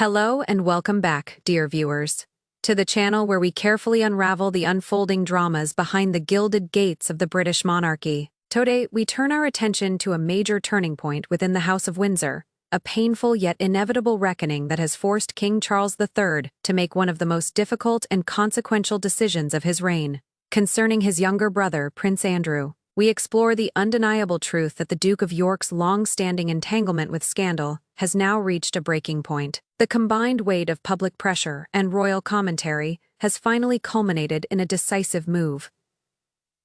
Hello and welcome back, dear viewers, to the channel where we carefully unravel the unfolding dramas behind the gilded gates of the British monarchy. Today, we turn our attention to a major turning point within the House of Windsor, a painful yet inevitable reckoning that has forced King Charles III to make one of the most difficult and consequential decisions of his reign. Concerning his younger brother, Prince Andrew, we explore the undeniable truth that the Duke of York's long-standing entanglement with scandal has now reached a breaking point. The combined weight of public pressure and royal commentary has finally culminated in a decisive move,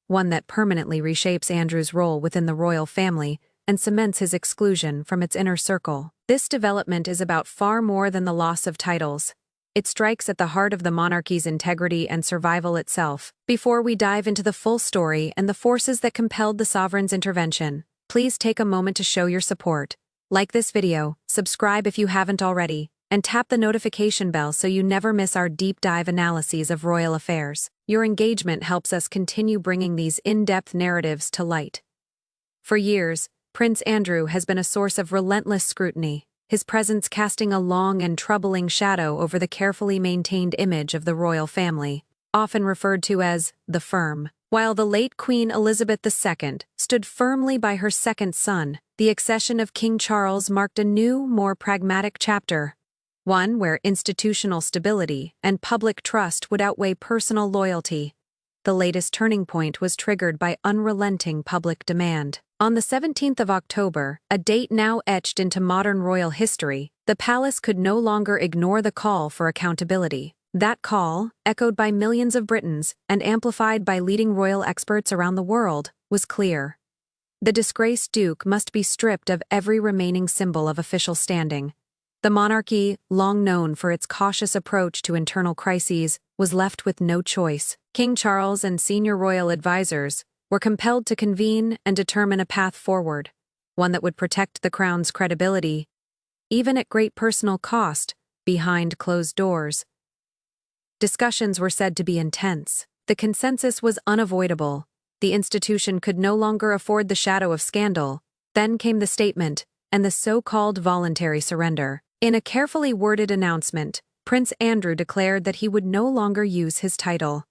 one that permanently reshapes Andrew's role within the royal family and cements his exclusion from its inner circle. This development is about far more than the loss of titles. It strikes at the heart of the monarchy's integrity and survival itself. Before we dive into the full story and the forces that compelled the sovereign's intervention, please take a moment to show your support. Like this video, subscribe if you haven't already, and tap the notification bell so you never miss our deep dive analyses of royal affairs. Your engagement helps us continue bringing these in-depth narratives to light. For years, Prince Andrew has been a source of relentless scrutiny, his presence casting a long and troubling shadow over the carefully maintained image of the royal family, often referred to as the firm. While the late Queen Elizabeth II stood firmly by her second son, the accession of King Charles marked a new, more pragmatic chapter, one where institutional stability and public trust would outweigh personal loyalty. The latest turning point was triggered by unrelenting public demand. On the 17th of October, a date now etched into modern royal history, the palace could no longer ignore the call for accountability. That call, echoed by millions of Britons and amplified by leading royal experts around the world, was clear. The disgraced Duke must be stripped of every remaining symbol of official standing. The monarchy, long known for its cautious approach to internal crises, was left with no choice. King Charles and senior royal advisors were compelled to convene and determine a path forward, one that would protect the crown's credibility, even at great personal cost, behind closed doors. Discussions were said to be intense. The consensus was unavoidable. The institution could no longer afford the shadow of scandal. Then came the statement, and the so-called voluntary surrender. In a carefully worded announcement, Prince Andrew declared that he would no longer use his title,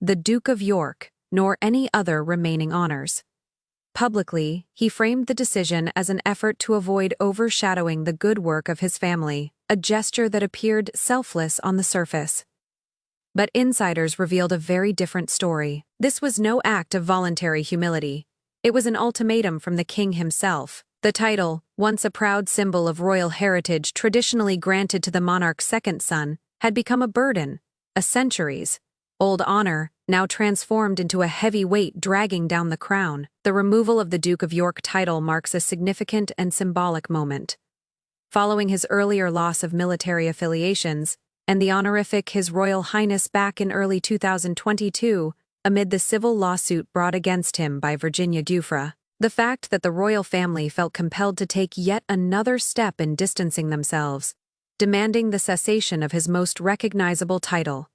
the Duke of York, nor any other remaining honors. Publicly, he framed the decision as an effort to avoid overshadowing the good work of his family, a gesture that appeared selfless on the surface. But insiders revealed a very different story. This was no act of voluntary humility. It was an ultimatum from the king himself. The title, once a proud symbol of royal heritage traditionally granted to the monarch's second son, had become a burden, a centuries-old honor, now transformed into a heavy weight dragging down the crown. The removal of the Duke of York title marks a significant and symbolic moment. Following his earlier loss of military affiliations, and the honorific His Royal Highness back in early 2022, amid the civil lawsuit brought against him by Virginia Giuffre, the fact that the royal family felt compelled to take yet another step in distancing themselves, demanding the cessation of his most recognizable title,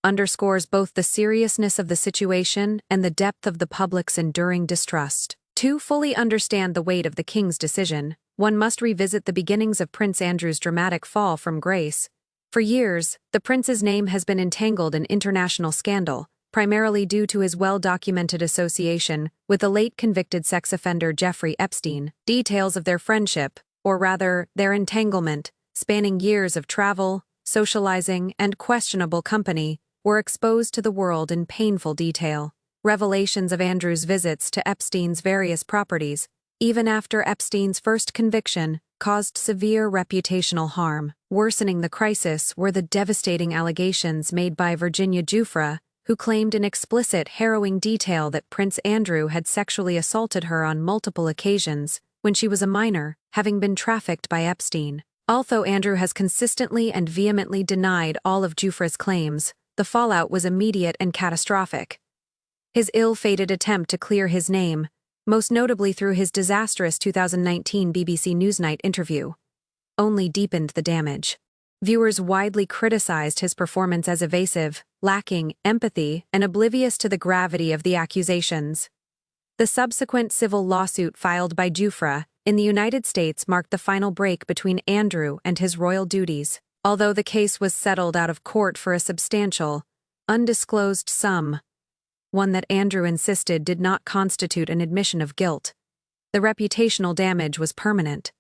underscores both the seriousness of the situation and the depth of the public's enduring distrust. To fully understand the weight of the king's decision, one must revisit the beginnings of Prince Andrew's dramatic fall from grace. For years, the prince's name has been entangled in international scandal, primarily due to his well-documented association with the late convicted sex offender Jeffrey Epstein. Details of their friendship, or rather, their entanglement, spanning years of travel, socializing, and questionable company, were exposed to the world in painful detail. Revelations of Andrew's visits to Epstein's various properties, even after Epstein's first conviction, caused severe reputational harm. Worsening the crisis were the devastating allegations made by Virginia Giuffre, who claimed in explicit, harrowing detail that Prince Andrew had sexually assaulted her on multiple occasions when she was a minor, having been trafficked by Epstein. Although Andrew has consistently and vehemently denied all of Giuffre's claims, the fallout was immediate and catastrophic. His ill-fated attempt to clear his name, most notably through his disastrous 2019 BBC Newsnight interview, only deepened the damage. Viewers widely criticized his performance as evasive, lacking empathy, and oblivious to the gravity of the accusations. The subsequent civil lawsuit filed by Giuffre in the United States marked the final break between Andrew and his royal duties. Although the case was settled out of court for a substantial, undisclosed sum, one that Andrew insisted did not constitute an admission of guilt, the reputational damage was permanent.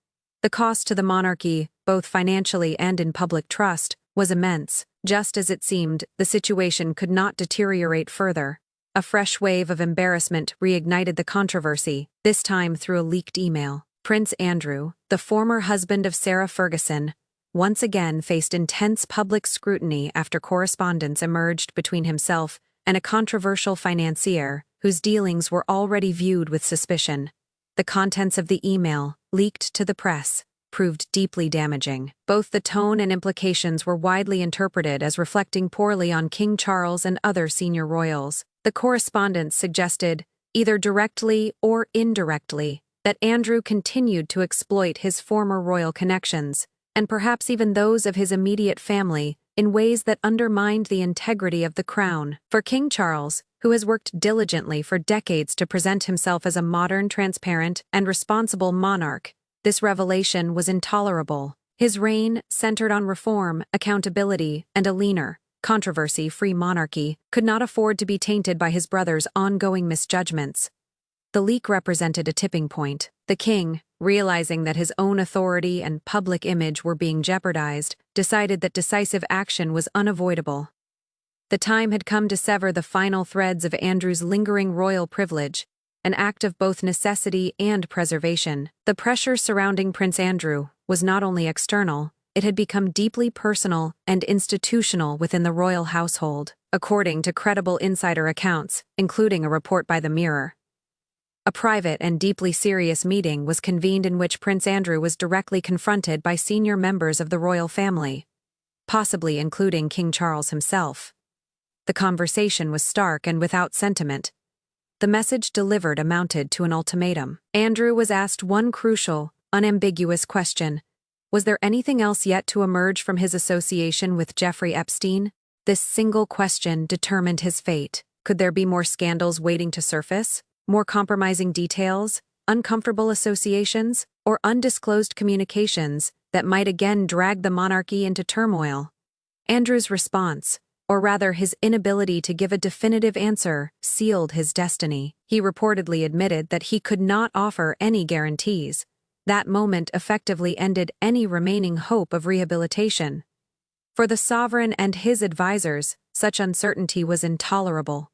The cost to the monarchy, both financially and in public trust, was immense. Just as it seemed, the situation could not deteriorate further. A fresh wave of embarrassment reignited the controversy, this time through a leaked email. Prince Andrew, the former husband of Sarah Ferguson, once again faced intense public scrutiny after correspondence emerged between himself and a controversial financier whose dealings were already viewed with suspicion. The contents of the email, leaked to the press, proved deeply damaging. Both the tone and implications were widely interpreted as reflecting poorly on King Charles and other senior royals. The correspondence suggested, either directly or indirectly, that Andrew continued to exploit his former royal connections, and perhaps even those of his immediate family, in ways that undermined the integrity of the crown. For King Charles, who has worked diligently for decades to present himself as a modern, transparent, and responsible monarch, this revelation was intolerable. His reign, centered on reform, accountability, and a leaner, controversy-free monarchy, could not afford to be tainted by his brother's ongoing misjudgments. The leak represented a tipping point. The king, realizing that his own authority and public image were being jeopardized, decided that decisive action was unavoidable. The time had come to sever the final threads of Andrew's lingering royal privilege, an act of both necessity and preservation. The pressure surrounding Prince Andrew was not only external, it had become deeply personal and institutional within the royal household, according to credible insider accounts, including a report by the Mirror. A private and deeply serious meeting was convened in which Prince Andrew was directly confronted by senior members of the royal family, possibly including King Charles himself. The conversation was stark and without sentiment. The message delivered amounted to an ultimatum. Andrew was asked one crucial, unambiguous question. Was there anything else yet to emerge from his association with Jeffrey Epstein? This single question determined his fate. Could there be more scandals waiting to surface? More compromising details, uncomfortable associations, or undisclosed communications that might again drag the monarchy into turmoil? Andrew's response, or rather his inability to give a definitive answer, sealed his destiny. He reportedly admitted that he could not offer any guarantees. That moment effectively ended any remaining hope of rehabilitation. For the sovereign and his advisors, such uncertainty was intolerable.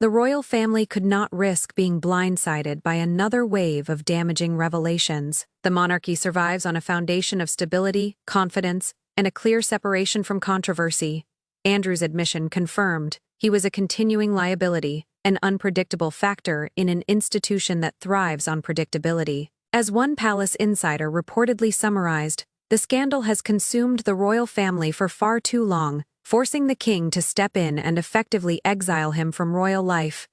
The royal family could not risk being blindsided by another wave of damaging revelations. The monarchy survives on a foundation of stability, confidence, and a clear separation from controversy. Andrew's admission confirmed he was a continuing liability, an unpredictable factor in an institution that thrives on predictability. As one palace insider reportedly summarized, the scandal has consumed the royal family for far too long, forcing the king to step in and effectively exile him from royal life.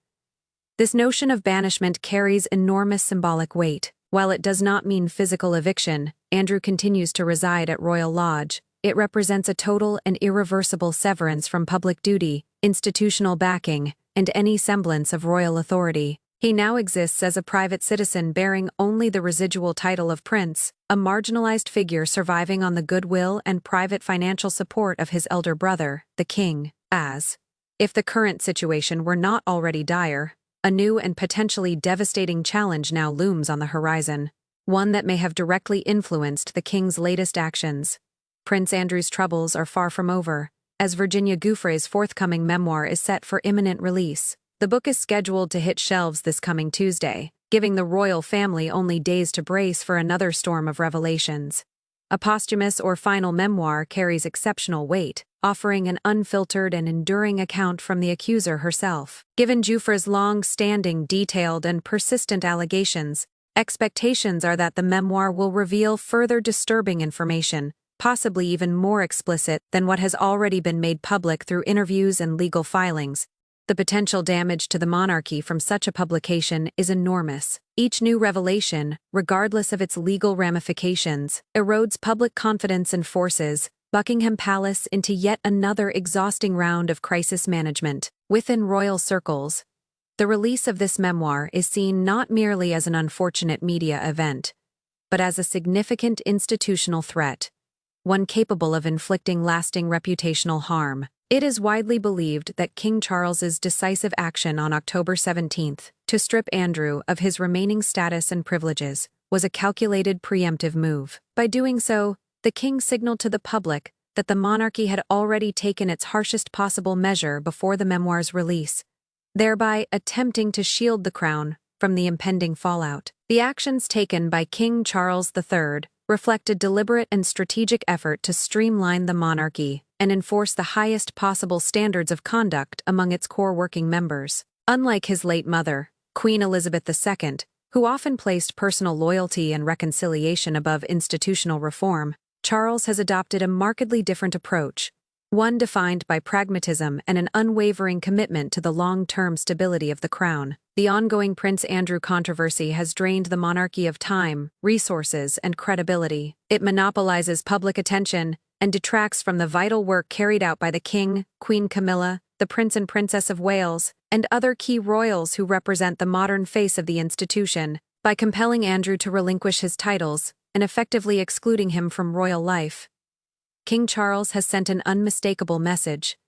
This notion of banishment carries enormous symbolic weight. While it does not mean physical eviction, Andrew continues to reside at Royal Lodge. It represents a total and irreversible severance from public duty, institutional backing, and any semblance of royal authority. He now exists as a private citizen bearing only the residual title of prince, a marginalized figure surviving on the goodwill and private financial support of his elder brother, the king. As if the current situation were not already dire, a new and potentially devastating challenge now looms on the horizon, one that may have directly influenced the king's latest actions. Prince Andrew's troubles are far from over, as Virginia Giuffre's forthcoming memoir is set for imminent release. The book is scheduled to hit shelves this coming Tuesday, giving the royal family only days to brace for another storm of revelations. A posthumous or final memoir carries exceptional weight, offering an unfiltered and enduring account from the accuser herself. Given Giuffre's long-standing, detailed, and persistent allegations, expectations are that the memoir will reveal further disturbing information, possibly even more explicit than what has already been made public through interviews and legal filings. The potential damage to the monarchy from such a publication is enormous. Each new revelation, regardless of its legal ramifications, erodes public confidence and forces Buckingham Palace into yet another exhausting round of crisis management. Within royal circles, the release of this memoir is seen not merely as an unfortunate media event, but as a significant institutional threat, one capable of inflicting lasting reputational harm. It is widely believed that King Charles's decisive action on October 17th to strip Andrew of his remaining status and privileges was a calculated preemptive move. By doing so, the king signaled to the public that the monarchy had already taken its harshest possible measure before the memoir's release, thereby attempting to shield the crown from the impending fallout. The actions taken by King Charles III reflect a deliberate and strategic effort to streamline the monarchy and enforce the highest possible standards of conduct among its core working members. Unlike his late mother, Queen Elizabeth II, who often placed personal loyalty and reconciliation above institutional reform, Charles has adopted a markedly different approach, one defined by pragmatism and an unwavering commitment to the long-term stability of the crown. The ongoing Prince Andrew controversy has drained the monarchy of time, resources, and credibility. It monopolizes public attention and detracts from the vital work carried out by the King, Queen Camilla, the Prince and Princess of Wales, and other key royals who represent the modern face of the institution. By compelling Andrew to relinquish his titles and effectively excluding him from royal life, King Charles has sent an unmistakable message.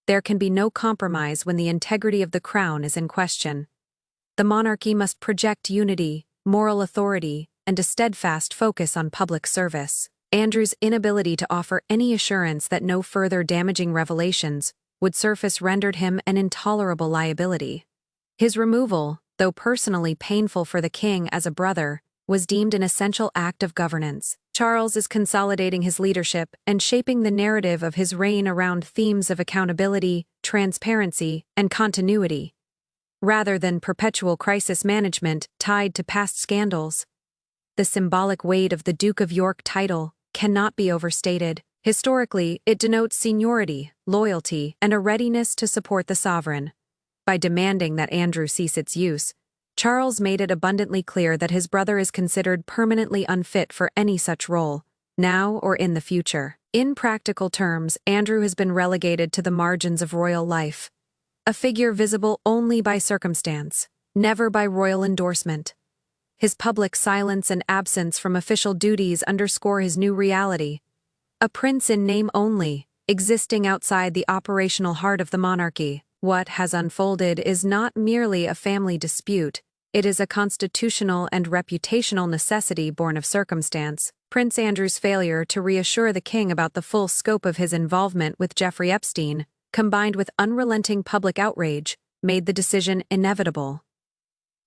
There can be no compromise when the integrity of the crown is in question. The monarchy must project unity, moral authority, and a steadfast focus on public service. Andrew's inability to offer any assurance that no further damaging revelations would surface rendered him an intolerable liability. His removal, though personally painful for the king as a brother, was deemed an essential act of governance. Charles is consolidating his leadership and shaping the narrative of his reign around themes of accountability, transparency, and continuity, rather than perpetual crisis management tied to past scandals. The symbolic weight of the Duke of York title cannot be overstated. Historically, it denotes seniority, loyalty, and a readiness to support the sovereign. By demanding that Andrew cease its use, Charles made it abundantly clear that his brother is considered permanently unfit for any such role, now or in the future. In practical terms, Andrew has been relegated to the margins of royal life, a figure visible only by circumstance, never by royal endorsement. His public silence and absence from official duties underscore his new reality. A prince in name only, existing outside the operational heart of the monarchy. What has unfolded is not merely a family dispute, it is a constitutional and reputational necessity born of circumstance. Prince Andrew's failure to reassure the king about the full scope of his involvement with Jeffrey Epstein, combined with unrelenting public outrage, made the decision inevitable.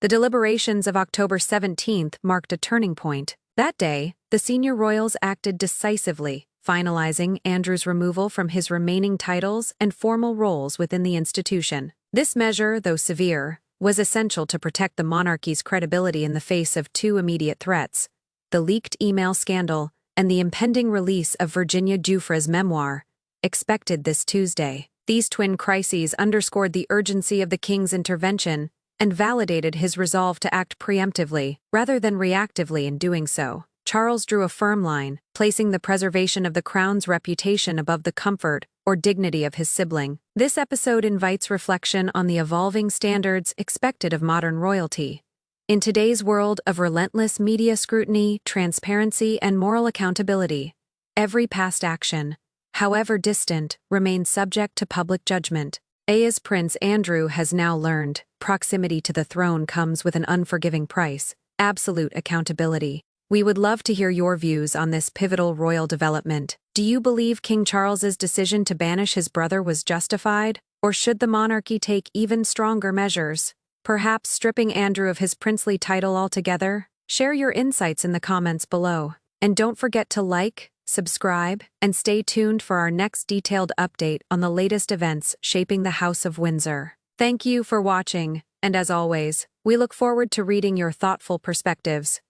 The deliberations of October 17th marked a turning point. That day, the senior royals acted decisively, finalizing Andrew's removal from his remaining titles and formal roles within the institution. This measure, though severe, was essential to protect the monarchy's credibility in the face of two immediate threats: the leaked email scandal and the impending release of Virginia Giuffre's memoir, expected this Tuesday. These twin crises underscored the urgency of the king's intervention and validated his resolve to act preemptively, rather than reactively in doing so. Charles drew a firm line, placing the preservation of the crown's reputation above the comfort or dignity of his sibling. This episode invites reflection on the evolving standards expected of modern royalty. In today's world of relentless media scrutiny, transparency, and moral accountability, every past action, however distant, remains subject to public judgment. As Prince Andrew has now learned, proximity to the throne comes with an unforgiving price: absolute accountability. We would love to hear your views on this pivotal royal development. Do you believe King Charles's decision to banish his brother was justified, or should the monarchy take even stronger measures, perhaps stripping Andrew of his princely title altogether? Share your insights in the comments below. And don't forget to like, subscribe, and stay tuned for our next detailed update on the latest events shaping the House of Windsor. Thank you for watching, and as always, we look forward to reading your thoughtful perspectives.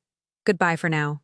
Goodbye for now.